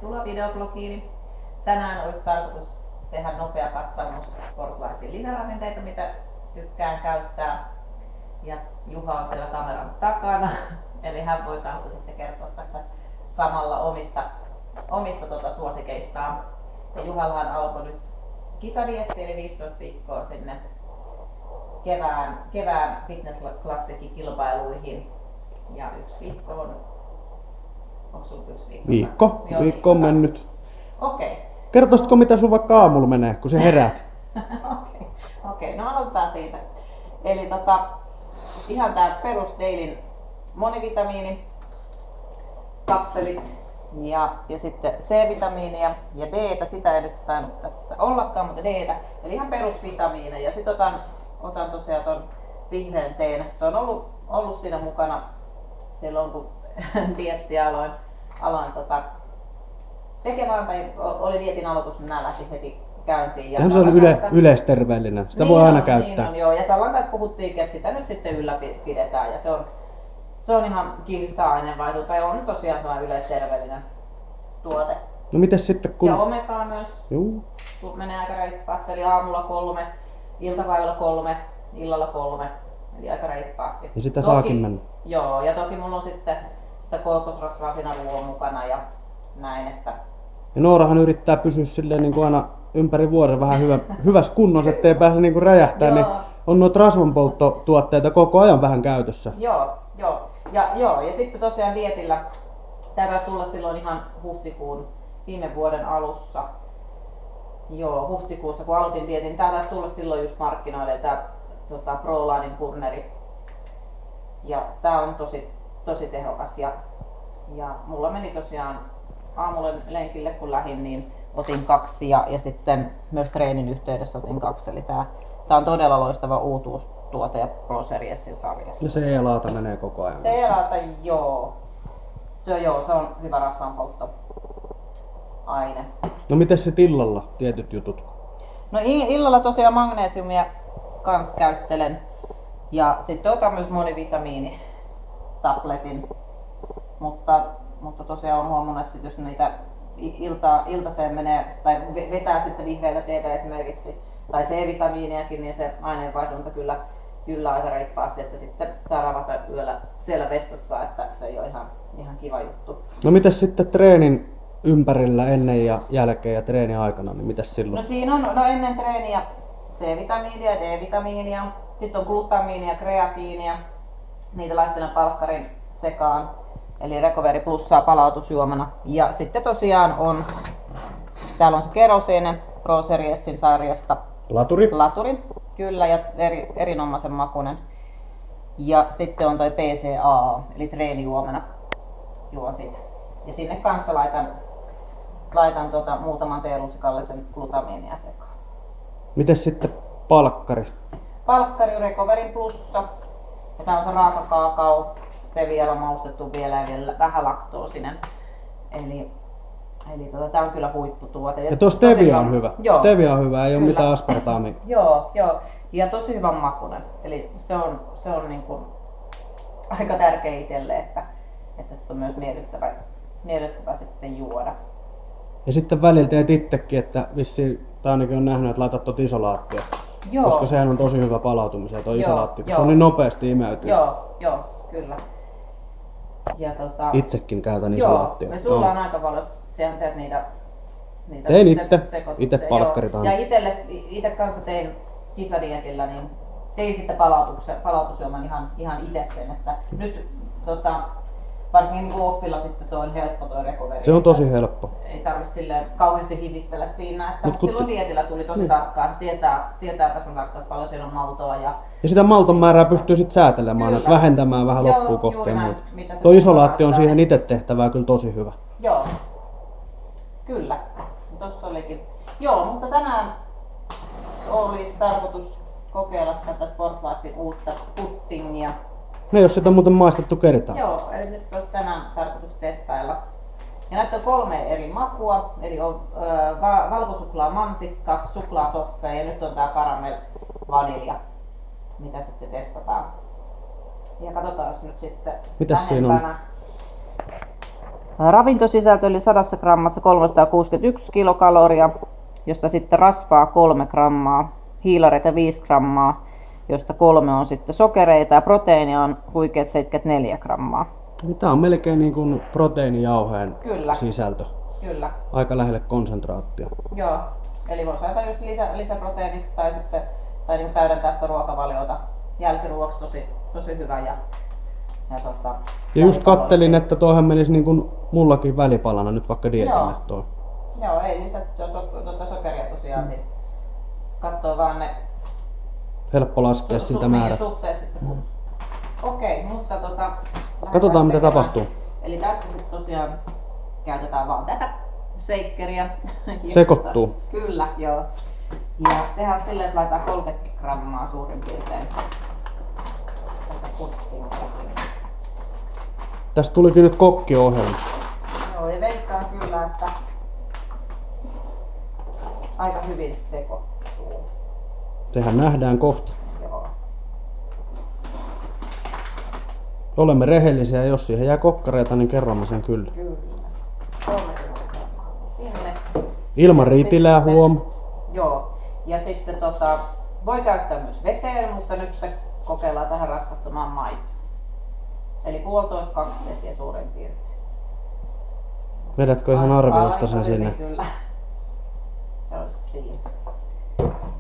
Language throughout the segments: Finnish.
Tervetuloa videoblogiin. Tänään olisi tarkoitus tehdä nopea katsaus Sportlifein lisäravinteita, mitä tykkään käyttää. Ja Juha on siellä kameran takana, eli hän voi kanssa sitten kertoa tässä samalla omista suosikeistaan. Ja Juhallahan alkoi nyt kisadietti, eli 15 viikkoa sinne kevään fitnessklassikki-kilpailuihin. Ja 1 viikko on... Onko sulla 1 viikko? Viikko on mennyt. Okei. Okay. Kertoisitko mitä sun vaikka aamulla menee, kun sä heräät? Okei, no aloitetaan siitä. Eli ihan tää perus Dailyn monivitamiini, kapselit ja sitten C-vitamiinia ja D-tä, sitä ei nyt tainnut tässä ollakaan, mutta D-tä, eli ihan perusvitamiineja. Ja sitten otan tosiaan ton vihreän teen. Se on ollut siinä mukana silloin kun diettiä aloin tekemään, tai oli dietin aloitus, niin nämä lähti heti käyntiin. Ja se on yleisterveellinen, sitä voi aina käyttää. Niin on, joo. Ja Sallan kanssa puhuttiinkin, että sitä nyt sitten ylläpidetään, ja se on ihan kiihdyttää aineenvaihdunta, ja on tosiaan sellainen yleisterveellinen tuote. No mites sitten kun... Ja omegaa myös, kun menee aika reippaasti, eli aamulla 3, iltapäivällä 3, illalla 3, eli aika reippaasti. Ja sitä saakin mennä. Joo, ja toki mulla on sitten sitä kookosrasvaa siinä ruoan mukana ja näin, että... Ja Noorahan yrittää pysyä silleen niin kuin aina ympäri vuoden vähän hyvässä kunnossa, ettei pääse niin kuin räjähtää, niin on noita rasvanpolttotuotteita koko ajan vähän käytössä. Joo. Ja sitten tosiaan dietillä, tää taisi tulla silloin ihan huhtikuun viime vuoden alussa. Joo, huhtikuussa kun aloitin dietin, tää taisi tulla silloin just markkinoille, tää Prolanin purneri. Ja tää on tosi tehokas ja mulla meni tosiaan aamulla lenkille kun lähdin, niin otin 2 ja sitten myös treenin yhteydessä otin 2. Eli tää on todella loistava uutuustuote ja Pro Seriesin sarjassa. Ja C-laata menee koko ajan. C-laata, joo. Se on hyvä rasvanpolttoaine. No miten se illalla tietyt jutut? No illalla tosiaan magnesiumia kans käyttelen. Ja sitten otan myös monivitamiinitabletin. Mutta tosiaan on huomannut, että jos niitä iltaseen menee tai vetää sitten vihreitä teitä esimerkiksi tai C-vitamiiniakin, niin se aineenvaihdunta kyllä aika reippaasti, että sitten saa ravata yöllä siellä vessassa, että se ei ole ihan kiva juttu. No mitäs sitten treenin ympärillä ennen ja jälkeen ja treenin aikana, niin mitäs silloin? No siinä on ennen treeniä C-vitamiinia ja D-vitamiinia, sitten on glutamiinia ja kreatiinia, niitä laittelen palkkarin sekaan. Eli Recovery Plussaa palautusjuomana. Ja sitten tosiaan täällä on se kerosiini Pro Seriesin sarjasta. Laturi, kyllä, ja erinomaisen makuinen. Ja sitten on toi PCA, eli treenijuomana. Juon sitä. Ja sinne kanssa laitan muutaman teelusikallisen glutamiinia sekaan. Miten sitten palkkari? Palkkari Recovery Plussa. Ja tää on se raakakaakao. Stevialla maustettu vielä vähän laktoosinen. Eli tää on kyllä huipputuote. Ja tuo stevia on hyvä. Joo, stevia on hyvä, ei ole mitään aspartaamia. Joo. Ja tosi hyvän makuinen. Eli se on niin kuin aika tärkeä itselle, että sitä on myös miellyttävä sitten juoda. Ja sitten välillä teet itsekin, että vissiin, tai ainakin on nähnyt, että laitat tuota isolaattia. Joo. Koska sehän on tosi hyvä palautumiseen tuo isolaatti, kun se on niin nopeasti imeytyy. Joo, kyllä. Ja itsekin käytän isolaattia. Ja sulla on aika paljon, sehän teet niitä tein itse palkkaritaan. Ja itse kanssa tein kisadietillä, niin tein sitten palautusjuoman ihan itse sen, että nyt varsinkin niin oppilla sitten tuo on helppo tuo recovery. Se on tosi helppo. Ei tarvitse silleen kauheasti hivistellä siinä, mutta silloin dietillä tuli tosi tarkkaan, tietää tasan tarkkaan, että paljon siellä on maltoa. Ja sitä malton määrää pystyy sitten säätelemään, että vähentämään vähän loppuun kohteen. Tuo isolaatti on siihen itse tehtävää kyllä tosi hyvä. Joo, kyllä. Tuossa olikin. Joo, mutta tänään olisi tarkoitus kokeilla tätä Sportlifein uutta puddingia. No jos sitä on muuten maistettu kertaan. Joo, eli nyt olisi tänään tarkoitus testailla. Ja näitä on 3 eri makua, eli on valkosuklaa mansikka, suklaatoffee ja nyt on tää karamell vanilja, mitä sitten testataan. Ja katsotaan nyt sitten mitäs siinä on? Ravintosisältö eli 100 grammassa 361 kilokaloria, josta sitten rasvaa 3 grammaa, hiilareita 5 grammaa, josta 3 on sitten sokereita ja proteiinia on huikeat 74 grammaa. Tämä on melkein niin kuin proteiinijauheen Kyllä. sisältö. Kyllä. Aika lähelle konsentraattia. Joo. Eli voisi ajatella just lisäproteiiniksi tai sitten niin täydentää sitä ruokavaliota. Jälkiruoksi tosi hyvä ja just kattelin, että toihan menisi niin kuin mullakin välipalana nyt vaikka dietille tuo. Joo, ei lisättyä sokeria tosiaan, niin katsoo vaan ne helppo laskea siitä määrät. Suhteet sitten. Okei, mutta katsotaan mitä tapahtuu. Eli tässä sitten tosiaan käytetään vaan tätä shakeriä. Sekoittuu. Kyllä, joo. Ja tehdään silleen, että laitetaan 30 grammaa suurin piirtein. Tästä tulikin nyt kokkiohjelma. Joo, ja veikkaan kyllä, että aika hyvin sekoittuu. Sehän nähdään kohta. Joo. Olemme rehellisiä, jos siihen jää kokkareita, niin kerromme sen kyllä. Kyllä. 30 grammaa sinne. Ilman ritilää huom. Joo. Ja sitten voi käyttää myös veteen, mutta nyt kokeillaan tähän rasvattomaan maitoon. Eli 1,5–2 desiä suurin piirtein. Vedätkö ihan arviosta sen sinne? Kyllä. Se olisi siinä.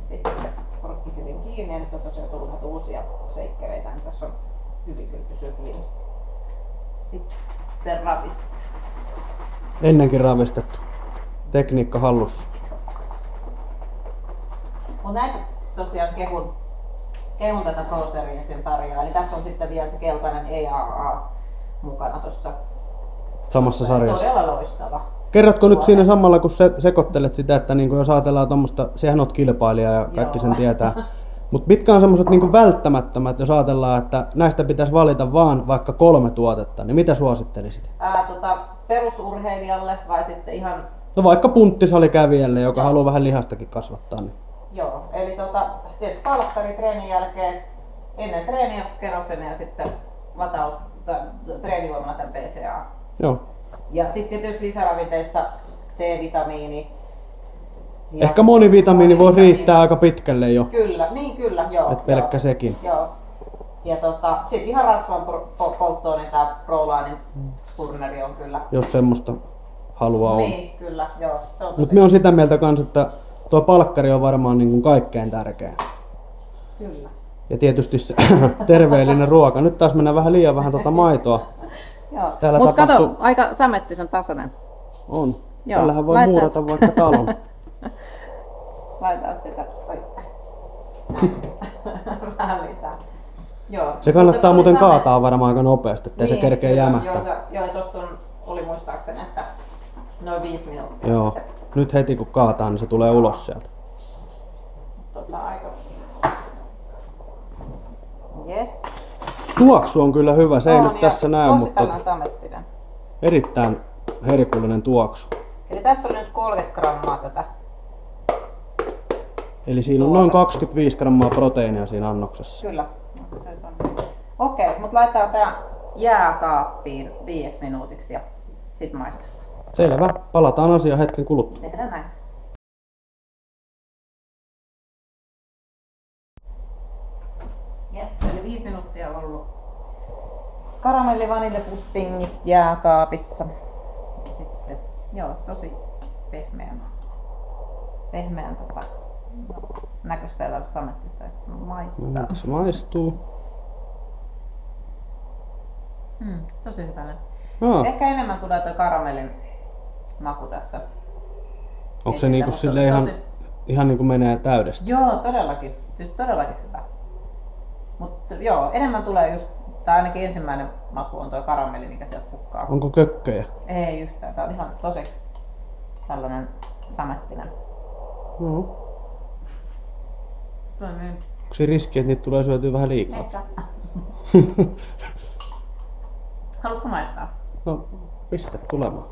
Sitten korkki hyvin kiinni ja nyt on tosiaan tullut näitä uusia seikkereitä, niin tässä on hyvin kyllä pysyy kiinni. Sitten ravistetaan. Ennenkin ravistettu. Tekniikka hallussa. Mut näitä tosiaan kehun tätä Pro Seriesin sarjaa, eli tässä on sitten vielä se keltainen EAA mukana tuossa samassa sarjassa. Todella loistava. Kerrotko nyt siinä samalla, kun sekoittelet sitä, että niin jos ajatellaan tuommoista, sehän olet kilpailija ja kaikki sen tietää. Mutta mitkä on semmoiset niin välttämättömät, jos ajatellaan, että näistä pitäisi valita vaan vaikka 3 tuotetta, niin mitä suosittelisit? Perusurheilijalle vai sitten ihan... No vaikka punttisalikävijälle, joka haluaa vähän lihastakin kasvattaa. Niin. Joo, eli tietysti palkkari treenin jälkeen, ennen treeniä kerosene ja sitten lataus treenijuomana tämän PCA. Joo. Ja sitten tietysti lisäravinteissa C-vitamiini. Ehkä monivitamiini voi riittää aika pitkälle jo. Kyllä, joo. Et pelkkä sekin. Joo. Ja sitten ihan rasvan polttoon, niin tää Prolanin purneri on kyllä. Jos semmoista haluaa olla. Niin, kyllä, joo. Mutta me on sitä mieltä kans, että tuo palkkari on varmaan niin kuin kaikkein tärkeä. Kyllä. Ja tietysti se terveellinen ruoka. Nyt taas mennään vähän liian vähän maitoa. Joo. Mut kato, aika samettisen tasainen. On. Joo. Tällähän voi muurata vaikka talon. Laitetaan sitä. Vähän lisää. Joo. Se kannattaa muuten kaataa varmaan aika nopeasti, ettei se kerkeä jämähtää. Joo, tossa oli muistaakseni, että noin 5 minuuttia. Joo. Sitten. Nyt heti kun kaataan, niin se tulee ulos sieltä. Aika. Yes. Tuoksu on kyllä hyvä, se ei nyt tässä näy, mutta samettinen. Erittäin herkullinen tuoksu. Eli tässä on nyt 30 grammaa tätä. Eli siinä on noin 25 grammaa proteiinia siinä annoksessa. Kyllä. Okei, mutta laitetaan tää jääkaappiin 5 minuutiksi ja sit maistellaan. Selvä. Palataan asiaan hetken kuluttua. Tehdään näin. Yes, eli 5 minuuttia on ollut karamelli-vaniljepuddingit jääkaapissa. Ja sitten, joo, tosi pehmeän näköistä ja tällaista samettista ja sitten maistaa. No, se maistuu. Tosi hyvänen. No. Ehkä enemmän tulee tuo karamellin maku tässä. Onko se niinku sille ihan niinku menee täydestä? Joo, todellakin. Siis todellakin hyvä. Mutta joo, enemmän tulee just, tai ainakin ensimmäinen maku on tuo karamelli, mikä sieltä pukkaa. Onko kökköjä? Ei yhtään. Tää on ihan tosi tällainen samettinen. No. Onko se riski, että niitä tulee syötyä vähän liikaa? Eikä. Haluatko maistaa? No, pistä tulemaan.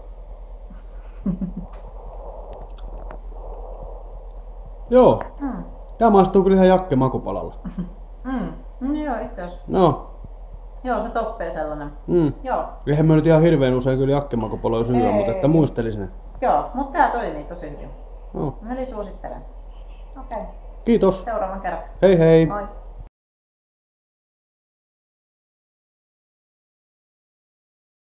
Joo. Tää maistuu kyllä ihan jakke makupalalla. Joo, itse asiassa. No. Joo, se toppee sellainen. Joo. Eihän mä nyt ihan hirveän usein kyllä jakkemakopoloja syö, mutta että muistelisin ne. Joo, mutta tää toimii tosi hyvin. Joo. Eli suosittelen. Okei. Kiitos. Seuraavan kerran. Hei hei. Moi.